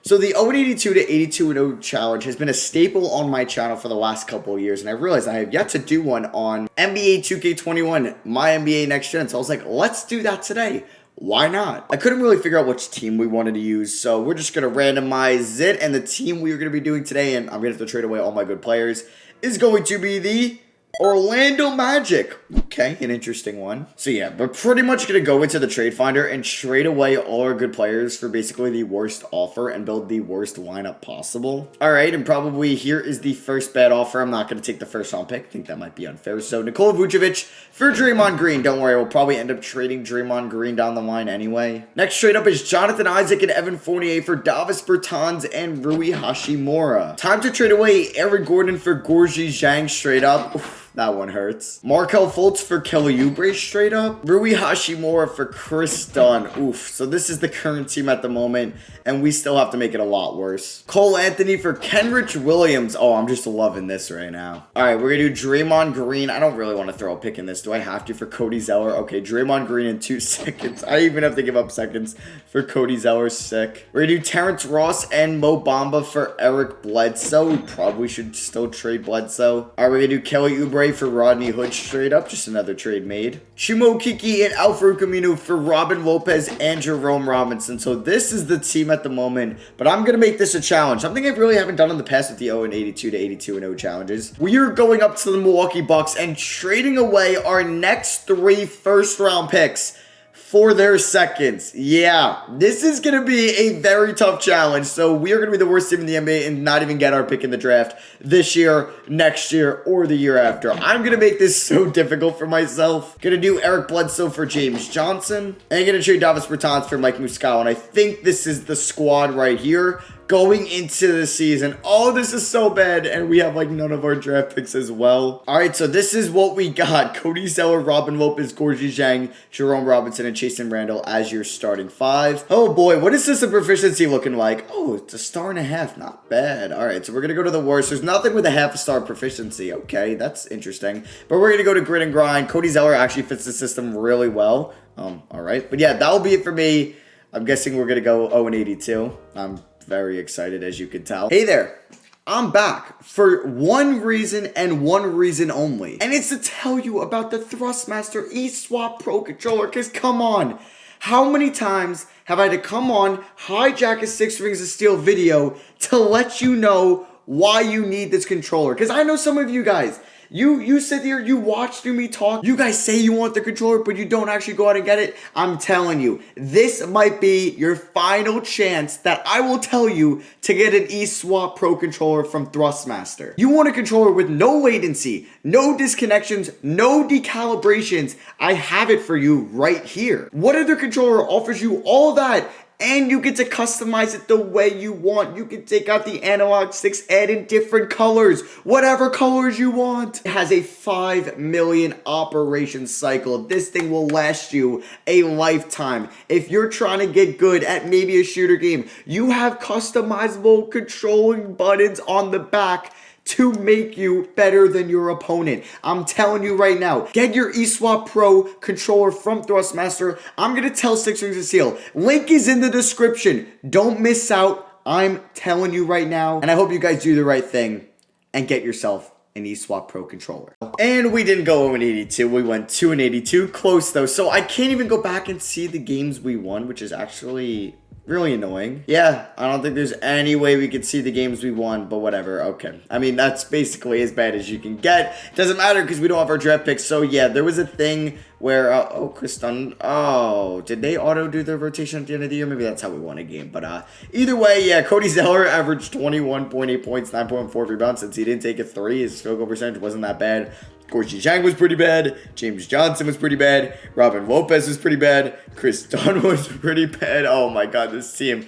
So the 0-82 to 82-0 challenge has been a staple on my channel for the last couple of years, and I realized I have yet to do one on NBA 2K21, my NBA Next Gen, so I was like, let's do that today. Why not? I couldn't really figure out which team we wanted to use, so we're just going to randomize it, and the team we are going to be doing today, and I'm going to have to trade away all my good players, is going to be the Orlando Magic. Okay, an interesting one. So yeah, we're pretty much going to go into the trade finder and trade away all our good players for basically the worst offer and build the worst lineup possible. All right, and probably here is the first bad offer. I'm not going to take the first round pick. I think that might be unfair. So Nikola Vucevic for Draymond Green. Don't worry, we'll probably end up trading Draymond Green down the line anyway. Next trade up is Jonathan Isaac and Evan Fournier for Davis Bertans and Rui Hachimura. Time to trade away Aaron Gordon for Gorgui Zhang straight up. Oof. That one hurts. Markelle Fultz for Kelly Oubre straight up. Rui Hachimura for Chris Dunn. Oof. So this is the current team at the moment, and we still have to make it a lot worse. Cole Anthony for Kenrich Williams. Oh, I'm just loving this right now. All right, we're going to do Draymond Green. I don't really want to throw a pick in this. Do I have to for Cody Zeller? Okay, Draymond Green in 2 seconds. I even have to give up seconds for Cody Zeller. Sick. We're going to do Terrence Ross and Mo Bamba for Eric Bledsoe. We probably should still trade Bledsoe. All right, we're going to do Kelly Oubre for Rodney Hood straight up. Just another trade made. Chimo Kiki and Alfred Camino for Robin Lopez and Jerome Robinson. So this is the team at the moment, but I'm going to make this a challenge. Something I really haven't done in the past with the 0-82 to 82-0 challenges. We are going up to the Milwaukee Bucks and trading away our next 3 first-round picks for their seconds. Yeah, this is going to be a very tough challenge. So we are going to be the worst team in the NBA and not even get our pick in the draft this year, next year, or the year after. I'm going to make this so difficult for myself. Going to do Eric Bledsoe for James Johnson. And going to trade Davis Bertans for Mike Muscala. And I think this is the squad right here going into the season. Oh, this is so bad. And we have like none of our draft picks as well. All right, so this is what we got. Cody Zeller, Robin Lopez, Gorgui Zhang, Jerome Robinson, and Chasen Randall as your starting 5. Oh boy, what is this a proficiency looking like? Oh, it's a 1.5 star. Not bad. All right, so we're going to go to the worst. There's nothing with a 0.5 star proficiency. Okay, that's interesting. But we're going to go to grit and grind. Cody Zeller actually fits the system really well. All right. But yeah, that'll be it for me. I'm guessing we're going to go 0-82. I'm very excited, as you can tell. Hey there, I'm back for one reason and one reason only, and it's to tell you about the Thrustmaster eSwap Pro Controller, because come on, how many times have I had to come on, hijack a 6 Rings of Steel video to let you know why you need this controller? Because I know some of you guys, you sit here, you watch through me talk, you guys say you want the controller, but you don't actually go out and get it. I'm telling you, this might be your final chance that I will tell you to get an eSwap Pro controller from Thrustmaster. You want a controller with no latency, no disconnections, no decalibrations. I have it for you right here. What other controller offers you all that? And you get to customize it the way you want. You can take out the analog sticks, add in different colors, whatever colors you want. It has a 5 million operation cycle. This thing will last you a lifetime. If you're trying to get good at maybe a shooter game, you have customizable controlling buttons on the back to make you better than your opponent. I'm telling you right now, get your eSwap Pro controller from Thrustmaster. I'm going to tell 6 Rings of Steel. Link is in the description. Don't miss out. I'm telling you right now. And I hope you guys do the right thing and get yourself an eSwap Pro controller. And we didn't go 0-82. We went 2-82. Close though. So I can't even go back and see the games we won, which is actually really annoying. Yeah, I don't think there's any way we could see the games we won, but whatever. Okay. I mean, that's basically as bad as you can get. Doesn't matter because we don't have our draft picks. So yeah, there was a thing where, oh, Chris Dunn, oh, did they auto do their rotation at the end of the year? Maybe that's how we won a game. But either way, yeah, Cody Zeller averaged 21.8 points, 9.4 rebounds since he didn't take a 3. His field goal percentage wasn't that bad. Gorgui Zhang was pretty bad. James Johnson was pretty bad. Robin Lopez was pretty bad. Chris Dunn was pretty bad. Oh my God, this team.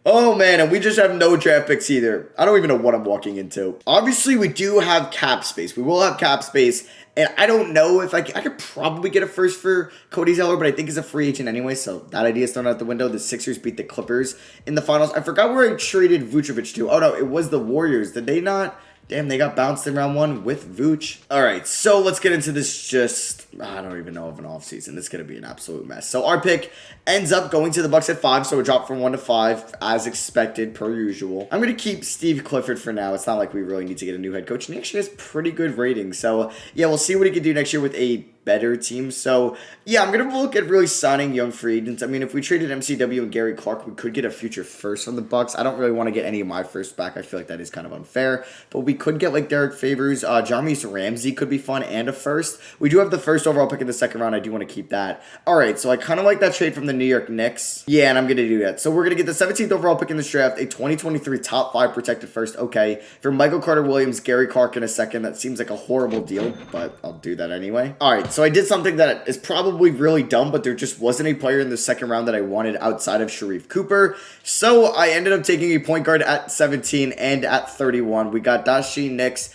Oh man, and we just have no draft picks either. I don't even know what I'm walking into. Obviously, we do have cap space. We will have cap space. And I don't know if I could probably get a first for Cody Zeller, but I think he's a free agent anyway, so that idea is thrown out the window. The Sixers beat the Clippers in the finals. I forgot where I traded Vucevic to. Oh no, it was the Warriors. Did they not Damn, they got bounced in round 1 with Vooch. All right, so let's get into this I don't even know of an offseason. It's going to be an absolute mess. So our pick ends up going to the Bucks at 5, so it dropped from 1 to 5 as expected per usual. I'm going to keep Steve Clifford for now. It's not like we really need to get a new head coach, and he actually has pretty good ratings. So yeah, we'll see what he can do next year with a better team. So yeah, I'm going to look at really signing young free agents. I mean, if we traded MCW and Gary Clark, we could get a future first from the Bucks. I don't really want to get any of my first back. I feel like that is kind of unfair, but we could get like Derek Favors. Jarvis Ramsey could be fun and a first. We do have the first overall pick in the second round. I do want to keep that. All right, so I kind of like that trade from the New York Knicks. Yeah, and I'm going to do that. So we're going to get the 17th overall pick in this draft, a 2023 top 5 protected first. Okay, for Michael Carter-Williams, Gary Clark in a second. That seems like a horrible deal, but I'll do that anyway. All right, so I did something that is probably really dumb, but there just wasn't a player in the second round that I wanted outside of Sharif Cooper. So I ended up taking a point guard at 17 and at 31. We got Dashin Nix,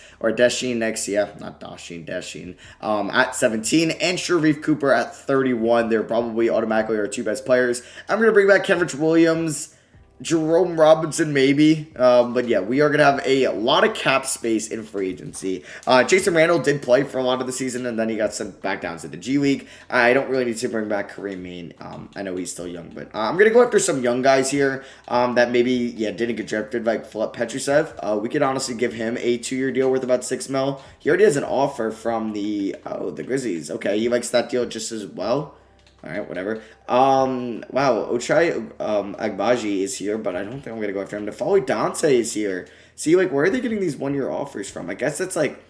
yeah, not Dashin, at 17, and Sharif Cooper at 31. They're probably automatically our 2 best players. I'm going to bring back Kenrich Williams, Jerome Robinson, maybe. But yeah, we are going to have a lot of cap space in free agency. Jason Randall did play for a lot of the season, and then he got sent back down to the G League. I don't really need to bring back Kareem Main. I know he's still young, but I'm going to go after some young guys here that maybe, didn't get drafted, like Filip Petrusev. We could honestly give him a 2-year deal worth about $6 million. He already has an offer from the Grizzlies. Okay, he likes that deal just as well. All right, whatever. Wow, Ochai Agbaji is here, but I don't think I'm going to go after him. Nafali Dante is here. See, like, where are they getting these 1-year offers from? I guess that's like,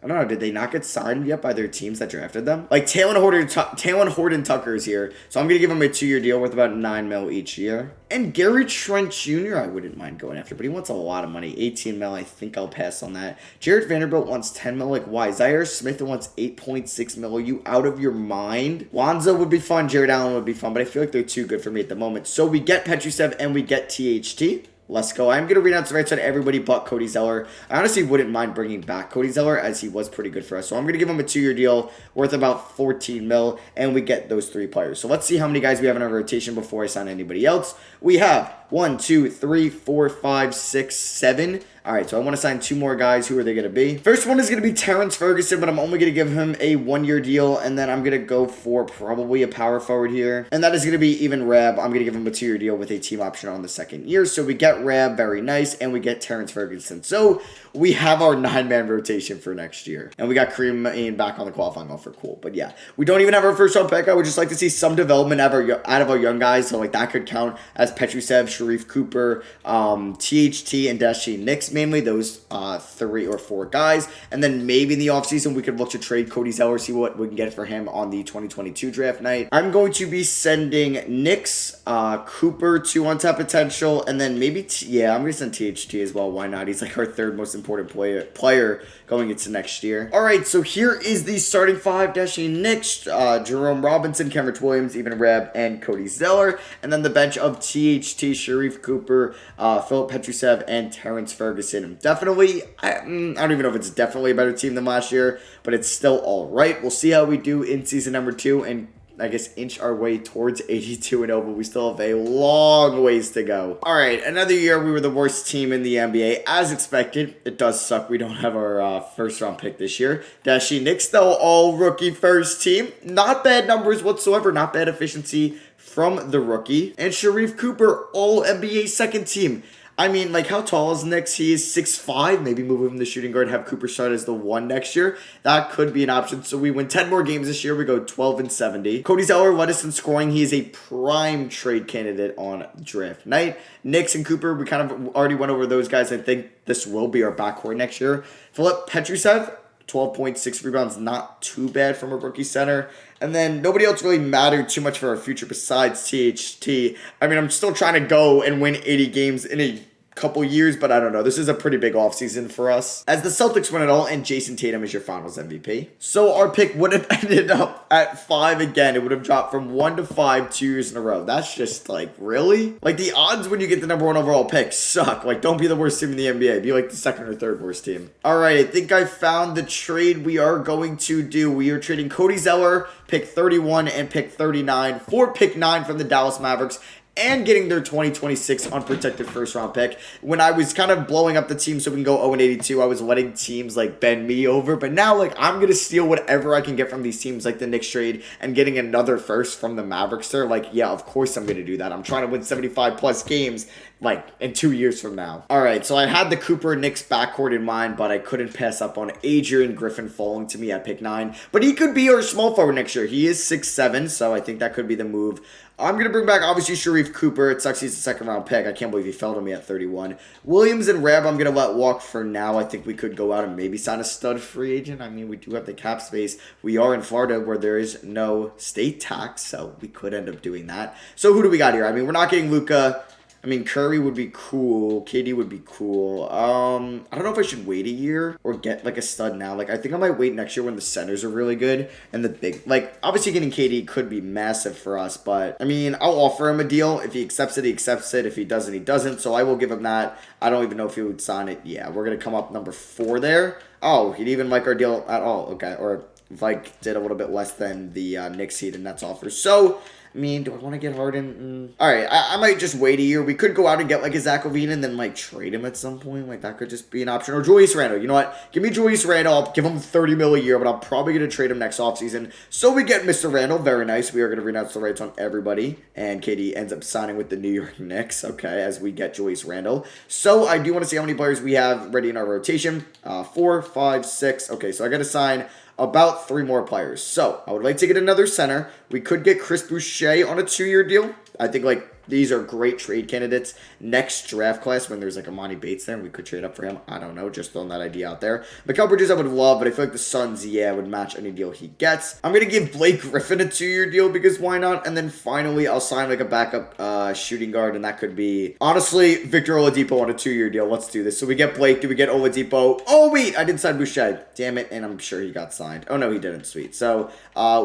I don't know, did they not get signed yet by their teams that drafted them? Like, Talon Horton Tucker is here, so I'm going to give him a 2-year deal worth about $9 million each year. And Gary Trent Jr. I wouldn't mind going after, but he wants a lot of money. 18 mil, I think I'll pass on that. Jarrett Vanderbilt wants 10 mil. Like, why? Zaire Smith wants 8.6 mil. Are you out of your mind? Lonzo would be fun. Jared Allen would be fun, but I feel like they're too good for me at the moment. So we get Petrusev and we get THT. Let's go. I'm going to read out to the right side everybody but Cody Zeller. I honestly wouldn't mind bringing back Cody Zeller as he was pretty good for us. So I'm going to give him a 2-year deal worth about 14 mil, and we get those 3 players. So let's see how many guys we have in our rotation before I sign anybody else. We have 1, 2, 3, 4, 5, 6, 7. All right, so I want to sign 2 more guys. Who are they going to be? First one is going to be Terrence Ferguson, but I'm only going to give him a 1-year deal, and then I'm going to go for probably a power forward here. And that is going to be even Rab. I'm going to give him a 2-year deal with a team option on the second year. So we get Rab, very nice, and we get Terrence Ferguson. So we have our 9-man rotation for next year. And we got Kareem Main back on the qualifying offer. Cool. But yeah, we don't even have our first round pick. I would just like to see some development out of our young guys. So like that could count as Petrusev, Sharif Cooper, THT, and Dashin Nix, mainly those 3 or 4 guys. And then maybe in the offseason, we could look to trade Cody Zeller, see what we can get for him on the 2022 draft night. I'm going to be sending Nix, Cooper to on-tap potential, and then maybe, I'm going to send THT as well. Why not? He's like our 3rd most important player going into next year. All right, so here is the starting 5. Dashin Nix, Jerome Robinson, Kenrich Williams, even Reb, and Cody Zeller. And then the bench of THT, Sharif Cooper, Filip Petrusev, and Terrence Ferguson. Definitely, I don't even know if it's definitely a better team than last year, but it's still all right. We'll see how we do in season number 2 and I guess inch our way towards 82-0, but we still have a long ways to go. All right, another year we were the worst team in the NBA. As expected, it does suck we don't have our first round pick this year. Dashin Nix, though, all rookie first team. Not bad numbers whatsoever, not bad efficiency from the rookie. And Sharif Cooper, all NBA second team. I mean, like, how tall is Nix? He is 6'5". Maybe move him to shooting guard, have Cooper start as the 1 next year. That could be an option. So we win 10 more games this year. We go 12-70. Cody Zeller led us in scoring. He is a prime trade candidate on draft night. Nix and Cooper, we kind of already went over those guys. I think this will be our backcourt next year. Filip Petrusev, 12.6 rebounds, not too bad from a rookie center. And then nobody else really mattered too much for our future besides THT. I mean, I'm still trying to go and win 80 games in a couple years, but I don't know. This is a pretty big offseason for us, as the Celtics win it all, and Jason Tatum is your finals MVP. So our pick would have ended up at 5 again. It would have dropped from 1 to 5 2 years in a row. That's just like, really? Like, the odds when you get the number 1 overall pick suck. Like, don't be the worst team in the NBA. Be like the 2nd or 3rd worst team. All right, I think I found the trade we are going to do. We are trading Cody Zeller, pick 31 and pick 39 for pick 9 from the Dallas Mavericks, and getting their 2026 unprotected first round pick. When I was kind of blowing up the team so we can go 0-82, I was letting teams like bend me over. But now like I'm going to steal whatever I can get from these teams like the Knicks trade and getting another first from the Mavericks there. Like, yeah, of course I'm going to do that. I'm trying to win 75 plus games like in 2 years from now. All right, so I had the Cooper Knicks backcourt in mind, but I couldn't pass up on Adrian Griffin falling to me at pick 9. But he could be our small forward next year. He is 6'7", so I think that could be the move. I'm going to bring back, obviously, Sharif Cooper. It sucks he's a second-round pick. I can't believe he fell to me at 31. Williams and Reb, I'm going to let walk for now. I think we could go out and maybe sign a stud free agent. I mean, we do have the cap space. We are in Florida where there is no state tax, so we could end up doing that. So who do we got here? I mean, we're not getting Luka. I mean, Curry would be cool. KD would be cool. I don't know if I should wait a year or get, like, a stud now. Like, I think I might wait next year when the centers are really good and the big... Like, obviously getting KD could be massive for us, but, I mean, I'll offer him a deal. If he accepts it, he accepts it. If he doesn't, he doesn't. So I will give him that. I don't even know if he would sign it. Yeah, we're going to come up number 4 there. Oh, he didn't even like our deal at all. Okay, or, like, did a little bit less than the Knicks Heat and Nets offer. So... I mean, do I want to get Harden? All right, I might just wait a year. We could go out and get, like, a Zach LaVine and then, like, trade him at some point. Like, that could just be an option. Or Julius Randle. You know what? Give me Julius Randle. I'll give him $30 million a year, but I'm probably going to trade him next offseason. So we get Mr. Randle. Very nice. We are going to renounce the rights on everybody. And KD ends up signing with the New York Knicks, okay, as we get Julius Randle. So I do want to see how many players we have ready in our rotation. 4, 5, 6. Okay, so I got to sign about 3 more players. So I would like to get another center. We could get Chris Boucher on a 2-year deal. I think, like, these are great trade candidates. Next draft class, when there's like Amani Bates there, we could trade up for him. I don't know, just throwing that idea out there. Mikal Bridges I would love, but I feel like the Suns, yeah, would match any deal he gets. I'm going to give Blake Griffin a 2-year deal because why not? And then finally, I'll sign like a backup shooting guard, and that could be, honestly, Victor Oladipo on a 2-year deal. Let's do this. So we get Blake. Do we get Oladipo? Oh, wait, I didn't sign Boucher. Damn it, and I'm sure he got signed. Oh, no, he didn't. Sweet. So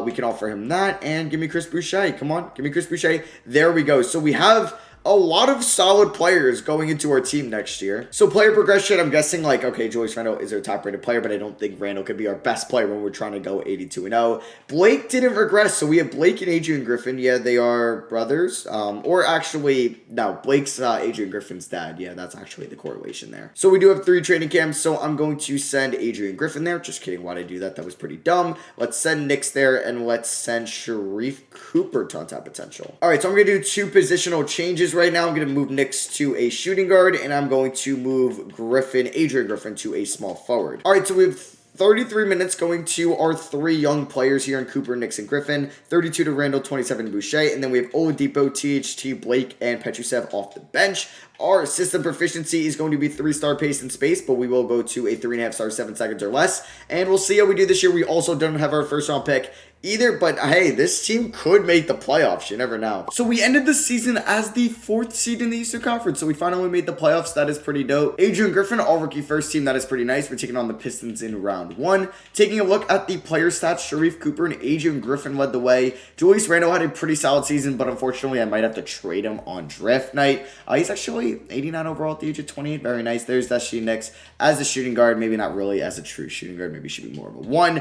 we can offer him that, and give me Chris Boucher. Come on, give me Chris Boucher. There we go. So we have a lot of solid players going into our team next year. So player progression, I'm guessing like, okay, Julius Randle is our top rated player, but I don't think Randle could be our best player when we're trying to go 82-0. Blake didn't regress, so we have Blake and Adrian Griffin. Yeah, they are brothers. Or actually, no, Blake's Adrian Griffin's dad. Yeah, that's actually the correlation there. So we do have 3 training camps, so I'm going to send Adrian Griffin there. Just kidding, why'd I do that? That was pretty dumb. Let's send Knicks there, and let's send Sharif Cooper to on-top potential. All right, so I'm going to do 2 positional changes right now. I'm going to move Knicks to a shooting guard, and I'm going to move Adrian Griffin, to a small forward. All right, so we have 33 minutes going to our 3 young players here in Cooper, Knicks, and Griffin. 32 to Randle, 27 to Boucher, and then we have Oladipo, THT, Blake, and Petrusev off the bench. Our system proficiency is going to be 3-star pace and space, but we will go to a 3.5-star, 7 seconds or less. And we'll see how we do this year. We also don't have our first round pick either, but hey, this team could make the playoffs. You never know. So we ended the season as the 4th seed in the Eastern Conference. So we finally made the playoffs. That is pretty dope. Adrian Griffin, all rookie first team. That is pretty nice. We're taking on the Pistons in round 1. Taking a look at the player stats, Sharif Cooper and Adrian Griffin led the way. Julius Randle had a pretty solid season, but unfortunately, I might have to trade him on draft night. He's actually 89 overall at the age of 28. Very nice. There's Destiny Knicks as a shooting guard. Maybe not really as a true shooting guard. Maybe should be more of a 1.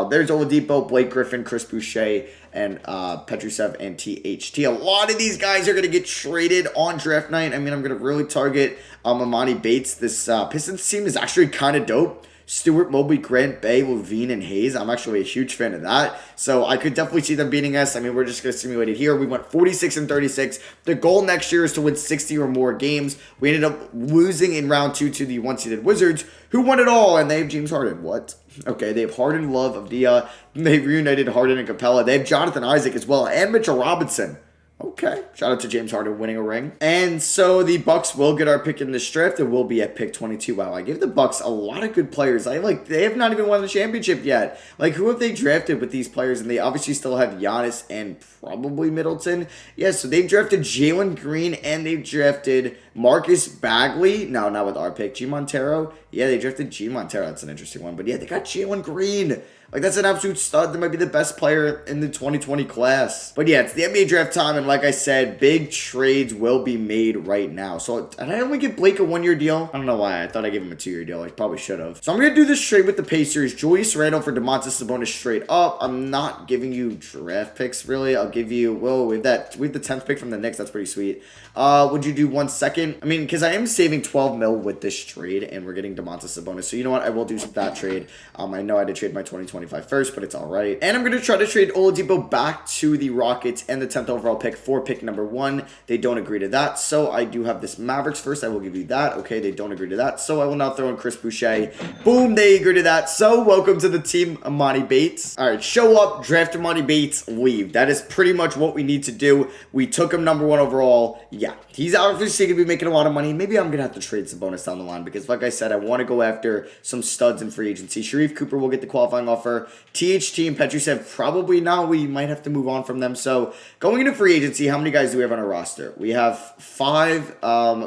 There's Oladipo, Blake Griffin, Chris Boucher, and Petrusev and THT. A lot of these guys are going to get traded on draft night. I mean, I'm going to really target Amani Bates. This Pistons team is actually kind of dope. Stewart, Mobley, Grant, Bay, Levine, and Hayes. I'm actually a huge fan of that. So I could definitely see them beating us. I mean, we're just going to simulate it here. We went 46-36. The goal next year is to win 60 or more games. We ended up losing in round 2 to the 1-seeded Wizards, who won it all, and they have James Harden. What? Okay, they have Harden, Love, Avdia. They've reunited Harden and Capella. They have Jonathan Isaac as well, and Mitchell Robinson. Okay. Shout out to James Harden winning a ring. And so the Bucks will get our pick in this draft. It will be at pick 22. Wow, I give the Bucks a lot of good players. They have not even won the championship yet. Like, who have they drafted with these players? And they obviously still have Giannis and probably Middleton. Yeah, so they've drafted Jalen Green and they've drafted Marcus Bagley. No, not with our pick. G Montero. Yeah, they drafted G Montero. That's an interesting one. But yeah, they got Jalen Green. Like, that's an absolute stud. That might be the best player in the 2020 class. But yeah, it's the NBA draft time, and like I said, big trades will be made right now. So, did I only give Blake a 1-year deal? I don't know why. I thought I gave him a 2-year deal. I probably should have. So, I'm going to do this trade with the Pacers. Julius Randle for Domantas Sabonis straight up. I'm not giving you draft picks, really. I'll give you, whoa, we have the 10th pick from the Knicks. That's pretty sweet. Would you do 1 second? I mean, because I am saving 12 mil with this trade, and we're getting Domantas Sabonis. So, you know what? I will do that trade. I know I had to trade my 2025 first, but it's all right. And I'm going to try to trade Oladipo back to the Rockets and the 10th overall pick for pick number 1. They don't agree to that, so I do have this Mavericks first. I will give you that. Okay, they don't agree to that, so I will now throw in Chris Boucher. Boom, they agree to that. So, welcome to the team, Amani Bates. All right, show up, draft Amani Bates, leave. That is pretty much what we need to do. We took him number 1 overall. Yeah, he's obviously going to be making a lot of money. Maybe I'm going to have to trade Sabonis down the line because, like I said, I want to go after some studs in free agency. Sharif Cooper will get the qualifying offer. THT and Petrusev probably not. We might have to move on from them. So, going into free agency, how many guys do we have on our roster? We have 5,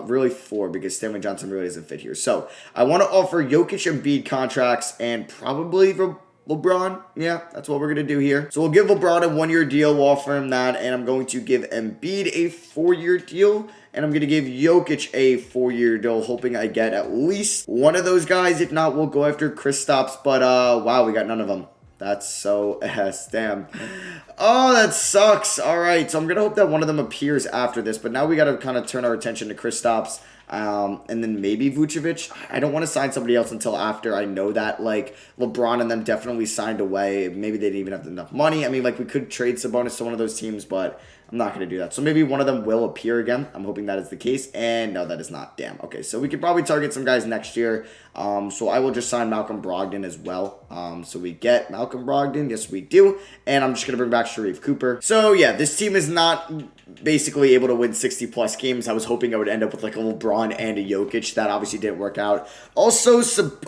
really 4, because Stanley Johnson really doesn't fit here. So, I want to offer Jokic and Embiid contracts and probably LeBron. Yeah, that's what we're going to do here. So, we'll give LeBron a 1-year deal. We'll offer him that. And I'm going to give Embiid a 4-year deal. And I'm going to give Jokic a 4-year deal, hoping I get at least one of those guys. If not, we'll go after Kristaps. But, wow, we got none of them. That's so ass. Damn. Oh, that sucks. All right, so I'm going to hope that one of them appears after this. But now we got to kind of turn our attention to Kristaps. And then maybe Vucevic. I don't want to sign somebody else until after I know that, like, LeBron and them definitely signed away. Maybe they didn't even have enough money. I mean, like, we could trade Sabonis to one of those teams, but I'm not going to do that. So maybe one of them will appear again. I'm hoping that is the case. And no, that is not. Damn. Okay, so we could probably target some guys next year. So I will just sign Malcolm Brogdon as well. So we get Malcolm Brogdon. Yes, we do. And I'm just going to bring back Sharif Cooper. So yeah, this team is not basically able to win 60-plus games. I was hoping I would end up with like a LeBron and a Jokic. That obviously didn't work out. Also,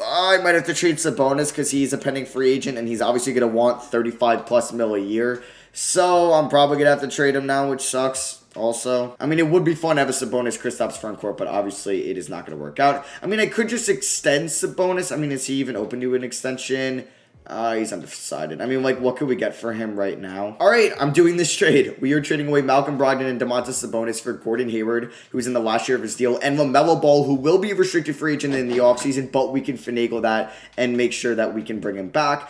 I might have to trade Sabonis because he's a pending free agent and he's obviously going to want 35-plus mil a year. So I'm probably going to have to trade him now, which sucks. Also, I mean, it would be fun to have a Sabonis Kristaps front court, but obviously it is not going to work out. I mean, I could just extend Sabonis. I mean, is he even open to an extension? He's undecided. I mean, like, what could we get for him right now? All right, I'm doing this trade. We are trading away Malcolm Brogdon and Domantas Sabonis for Gordon Hayward, who's in the last year of his deal, and LaMelo Ball, who will be a restricted free agent in the offseason, but we can finagle that and make sure that we can bring him back.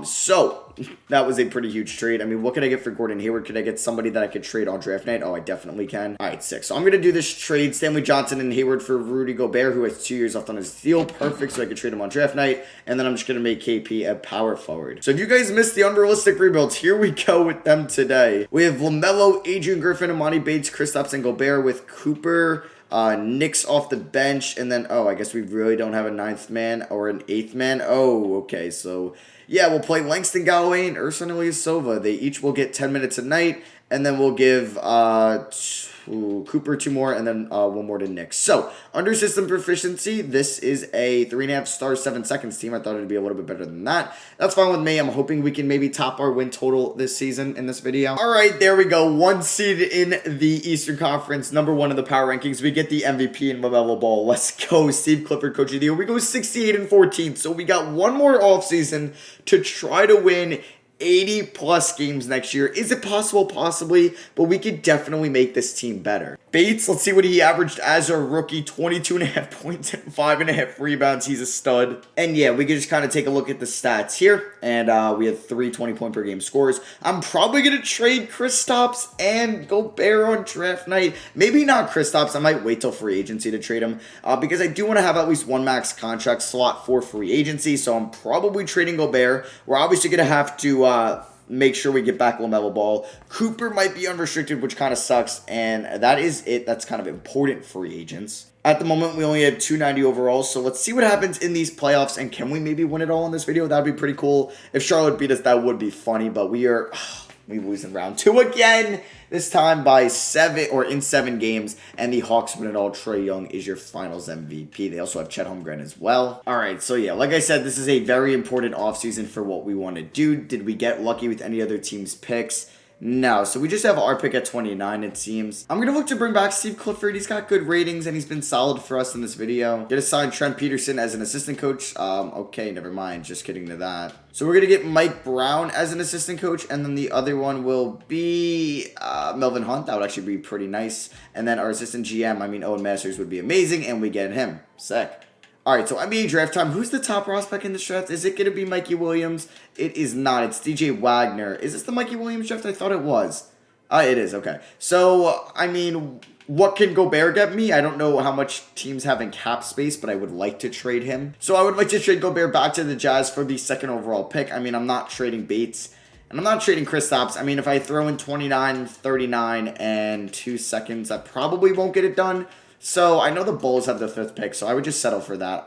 So that was a pretty huge trade. I mean, what could I get for Gordon Hayward? Could I get somebody that I could trade on draft night? Oh, I definitely can. All right, 6. So I'm going to do this trade. Stanley Johnson and Hayward for Rudy Gobert, who has 2 years left on his deal. Perfect, so I could trade him on draft night. And then I'm just going to make KP a power forward. So if you guys missed the unrealistic rebuilds, here we go with them today. We have LaMelo, Adrian Griffin, Amani Bates, Kristaps, and Gobert with Cooper, Knicks off the bench, and then, I guess we really don't have a 9th man or an 8th man. Oh, okay, so yeah, we'll play Langston Galloway and Ersan Ilyasova. They each will get 10 minutes a night, and then we'll give Cooper 2 more, and then 1 more to Knicks. So, under system proficiency, this is a 3.5 star 7 seconds team. I thought it'd be a little bit better than that. That's fine with me. I'm hoping we can maybe top our win total this season in this video. All right, there we go. 1 seed in the Eastern Conference, number 1 in the power rankings. We get the MVP in LaMelo Ball. Let's go. Steve Clifford, Coach of the Year. We go 68-14. So we got one more offseason to try to win 80-plus games next year. Is it possible? Possibly, but we could definitely make this team better. Bates, let's see what he averaged as a rookie. 22.5 points and 5.5 rebounds. He's a stud. And yeah, we could just kind of take a look at the stats here. And we had 3 20-point per game scores. I'm probably going to trade Kristaps and Gobert on draft night. Maybe not Kristaps. I might wait till free agency to trade him. Because I do want to have at least 1 max contract slot for free agency. So I'm probably trading Gobert. We're obviously going to have to make sure we get back LaMelo Ball. Cooper might be unrestricted, which kind of sucks, and that is it. That's kind of important free agents. At the moment, we only have 290 overall, so let's see what happens in these playoffs, and can we maybe win it all in this video? That would be pretty cool. If Charlotte beat us, that would be funny, but we lose in round 2 again. This time by 7 games, and the Hawks win it all. Trae Young is your finals MVP. They also have Chet Holmgren as well. All right, so yeah, like I said, this is a very important offseason for what we want to do. Did we get lucky with any other team's picks? No, so we just have our pick at 29, it seems. I'm going to look to bring back Steve Clifford. He's got good ratings, and he's been solid for us in this video. Gonna sign Trent Peterson as an assistant coach. Okay, never mind. Just kidding to that. So we're going to get Mike Brown as an assistant coach, and then the other one will be Melvin Hunt. That would actually be pretty nice. And then our assistant GM, Owen Masters would be amazing, and we get him. Sick. All right, so NBA draft time. Who's the top prospect in this draft? Is it going to be Mikey Williams? It is not. It's DJ Wagner. Is this the Mikey Williams draft? I thought it was. It is. Okay. So, what can Gobert get me? I don't know how much teams have in cap space, but I would like to trade him. So, I would like to trade Gobert back to the Jazz for the second overall pick. I'm not trading Bates. And I'm not trading Kristaps. If I throw in 29, 39, and 2 seconds, I probably won't get it done. So, I know the Bulls have the 5th pick, so I would just settle for that.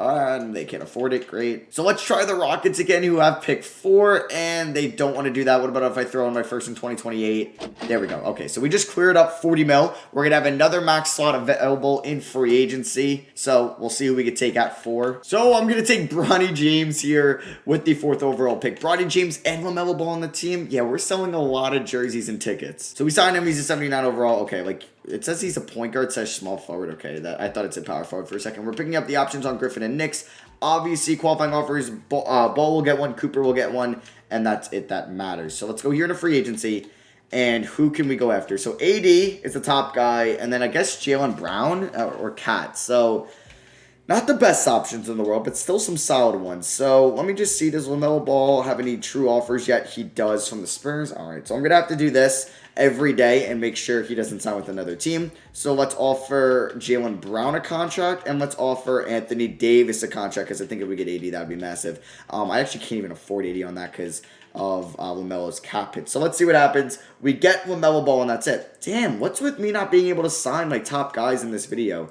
They can't afford it. Great. So, let's try the Rockets again, who have pick 4, and they don't want to do that. What about if I throw in my first in 2028? There we go. Okay, so we just cleared up 40 mil. We're going to have another max slot available in free agency. So, we'll see who we could take at 4. So, I'm going to take Bronny James here with the 4th overall pick. Bronny James and LaMelo Ball on the team. Yeah, we're selling a lot of jerseys and tickets. So, we signed him. He's a 79 overall. Okay, it says he's a point guard, says small forward. Okay, I thought it said power forward for a second. We're picking up the options on Griffin and Knicks. Obviously, qualifying offers, Ball will get one, Cooper will get one, and that's it. That matters. So let's go here into free agency, and who can we go after? So AD is the top guy, and then I guess Jaylen Brown or Cat. So not the best options in the world, but still some solid ones. So let me just see, does LaMelo Ball have any true offers yet? He does from the Spurs. All right, so I'm going to have to do this every day and make sure he doesn't sign with another team. So let's offer Jaylen Brown a contract, and let's offer Anthony Davis a contract, because I think if we get 80, that would be massive. I actually can't even afford 80 on that because of LaMelo's cap hit. So let's see what happens. We get LaMelo Ball, and that's it. Damn, what's with me not being able to sign my top guys in this video?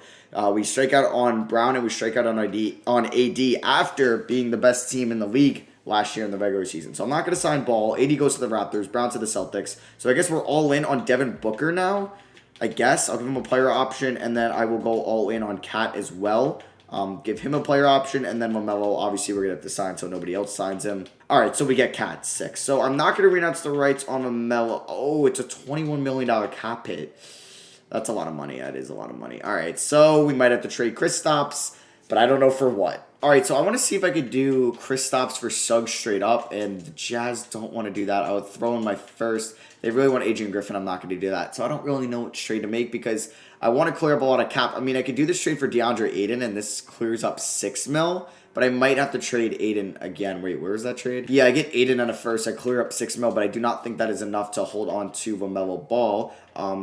We strike out on Brown, and we strike out on AD after being the best team in the league last year in the regular season. So I'm not going to sign Ball. AD goes to the Raptors, Brown to the Celtics. So I guess we're all in on Devin Booker now. I guess I'll give him a player option, and then I will go all in on Cat as well. Give him a player option, and then LaMelo, obviously we're going to have to sign so nobody else signs him. All right, so we get Cat 6. So I'm not going to renounce the rights on LaMelo. Oh, it's a $21 million cap hit. That's a lot of money. That is a lot of money. All right, so we might have to trade Kristaps, but I don't know for what. All right, so I want to see if I could do Kristaps for Suggs straight up, and the Jazz don't want to do that. I would throw in my first. They really want Adrian Griffin. I'm not going to do that. So I don't really know which trade to make because I want to clear up a lot of cap. I could do this trade for DeAndre Ayton, and this clears up 6 mil. But I might have to trade Ayton again. Wait, where is that trade? Yeah, I get Ayton on a first. I clear up 6 mil, but I do not think that is enough to hold on to LaMelo Ball.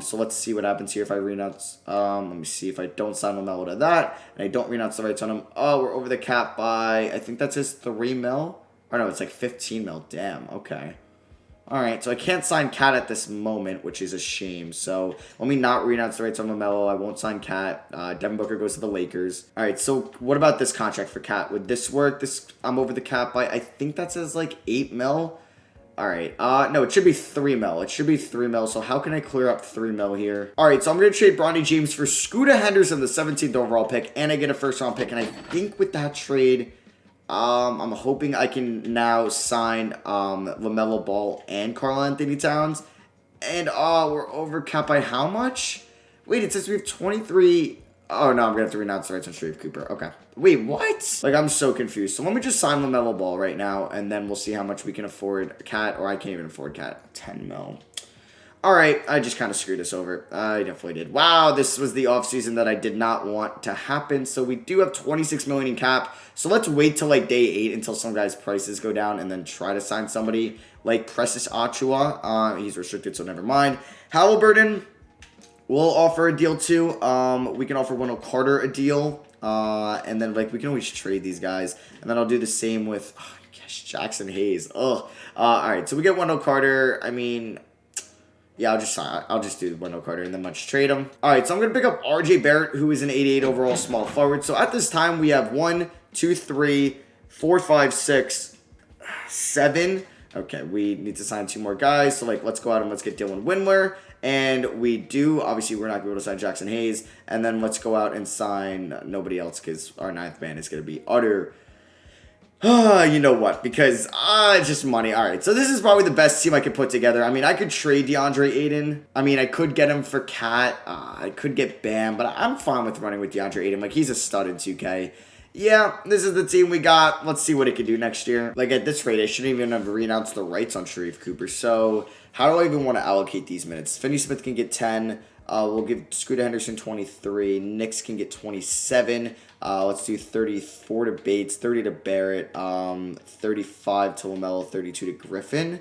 So let's see what happens here if I renounce. Let me see if I don't sign LaMelo to that, and I don't renounce the rights on him. Oh, we're over the cap by, I think that's just 3 mil. Or no, it's like 15 mil. Damn, okay. All right, so I can't sign Cat at this moment, which is a shame. So let me not renounce the rights on LaMelo. I won't sign Cat. Devin Booker goes to the Lakers. All right, so what about this contract for Cat? Would this work? I'm over the cap by, I think that says like 8 mil. All right, no, it should be 3 mil. It should be 3 mil, so how can I clear up 3 mil here? All right, so I'm going to trade Bronny James for Scooter Henderson, the 17th overall pick, and I get a first-round pick. And I think with that trade, I'm hoping I can now sign LaMelo Ball and Karl Anthony Towns. And we're over cap by how much? Wait, it says we have 23. Oh no, I'm gonna have to renounce the rights on Sharif Cooper. Okay. Wait, what? I'm so confused. So let me just sign LaMelo Ball right now, and then we'll see how much we can afford Cat, or I can't even afford Cat. 10 mil. Alright, I just kind of screwed us over. I definitely did. Wow, this was the offseason that I did not want to happen. So we do have 26 million in cap. So let's wait till like day 8 until some guys' prices go down and then try to sign somebody like Precious Achua. He's restricted, so never mind. Halliburton, we'll offer a deal too. We can offer Wendell Carter a deal. And then we can always trade these guys. And then I'll do the same with Jackson Hayes. Alright, so we get Wendell Carter. Yeah, I'll just do Wendell Carter and then let's trade him. All right, so I'm going to pick up RJ Barrett, who is an 88 overall small forward. So at this time, we have 1, 2, 3, 4, 5, 6, 7. Okay, we need to sign 2 more guys. So let's go out and let's get Dylan Windler. And we do, obviously, we're not going to be able to sign Jackson Hayes. And then let's go out and sign nobody else because our 9th man is going to be utter You know what? Because it's just money. All right, so this is probably the best team I could put together. I mean, I could trade DeAndre Ayton. I mean, I could get him for Cat. I could get Bam, but I'm fine with running with DeAndre Ayton. Like, he's a stud in 2K. Yeah, this is the team we got. Let's see what it can do next year. Like, at this rate, I shouldn't even have renounced the rights on Sharif Cooper. So, how do I even want to allocate these minutes? Finney Smith can get 10. We'll give Scooter Henderson 23. Knicks can get 27. Let's do 34 to Bates, 30 to Barrett, 35 to LaMelo, 32 to Griffin.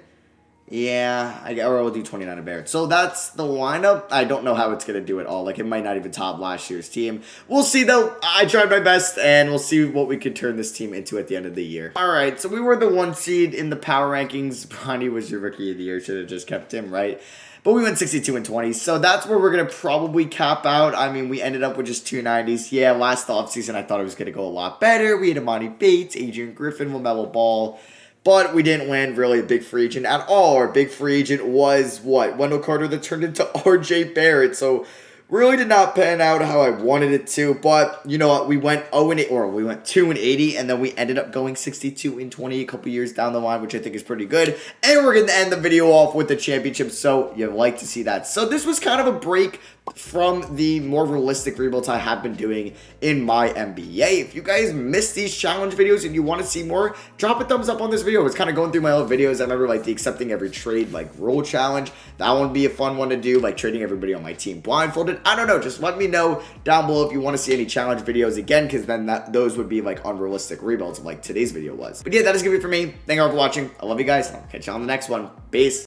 Yeah, or we'll do 29 to Barrett. So that's the lineup. I don't know how it's going to do it all. Like, it might not even top last year's team. We'll see, though. I tried my best, and we'll see what we could turn this team into at the end of the year. All right, so we were the 1 seed in the power rankings. Bronny was your rookie of the year. Should have just kept him, right? But we went 62 and 20, so that's where we're going to probably cap out. I mean, we ended up with just 290s. Yeah, last offseason, I thought it was going to go a lot better. We had Imani Bates, Adrian Griffin, LaMelo Ball, but we didn't land really a big free agent at all. Our big free agent was, what, Wendell Carter that turned into RJ Barrett, so really did not pan out how I wanted it to, but you know what? We went 0 and 8, or we went 2 and 80, and then we ended up going 62 and 20 a couple years down the line, which I think is pretty good. And we're going to end the video off with the championship, so you'd like to see that. So this was kind of a break from the more realistic rebuilds I have been doing in my NBA. If you guys missed these challenge videos and you want to see more, drop a thumbs up on this video. It's kind of going through my old videos. I remember like the accepting every trade like rule challenge. That one would be a fun one to do, like trading everybody on my team blindfolded. I don't know. Just let me know down below if you want to see any challenge videos again, because then those would be like unrealistic rebuilds like today's video was. But yeah, that is going to be it for me. Thank you all for watching. I love you guys. I'll catch you on the next one. Peace.